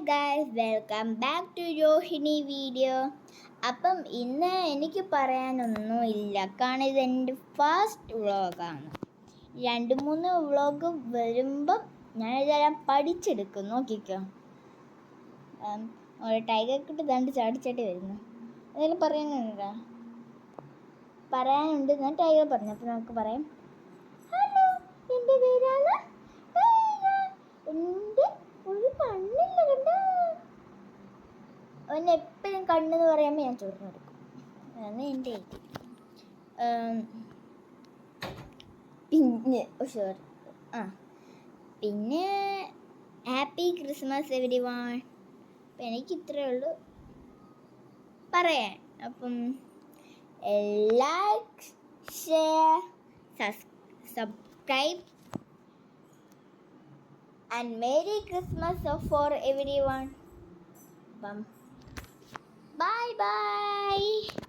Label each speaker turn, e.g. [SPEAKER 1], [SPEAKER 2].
[SPEAKER 1] Guys, welcome back to Rohini video. അപ്പം ഇന്ന് എനിക്ക് പറയാനൊന്നുമില്ല, കാരണം ഇത് എൻ്റെ ഫസ്റ്റ് വ്ളോഗാണ്. 2-3 വ്ളോഗ് വരുമ്പം ഞാനിതെല്ലാം പഠിച്ചെടുക്കും. നോക്കിക്കോ, ഒരു ടൈഗർ കിട്ട് ദണ്ട് ചാടിച്ചാട്ടി വരുന്നു. എന്തെങ്കിലും പറയാനുണ്ട്. ഞാൻ ടൈഗർ പറഞ്ഞു. അപ്പം നമുക്ക് പറയാം, ഹലോ, എൻ്റെ പേരാണ് എൻ്റെ ഒരു കണ്ണില്ല കണ്ട. അവൻ എപ്പോഴും കണ്ണെന്ന് പറയുമ്പോൾ ഞാൻ ചോർന്നു കൊടുക്കും. അതാണ് എൻ്റെ ഐഡിയ. പിന്നെ പിന്നെ ഹാപ്പി ക്രിസ്മസ് എവരി വൺ. അപ്പം എനിക്ക് ഇത്രയേ ഉള്ളൂ പറയാൻ. അപ്പം like, share, subscribe and Merry Christmas for everyone. Bye bye.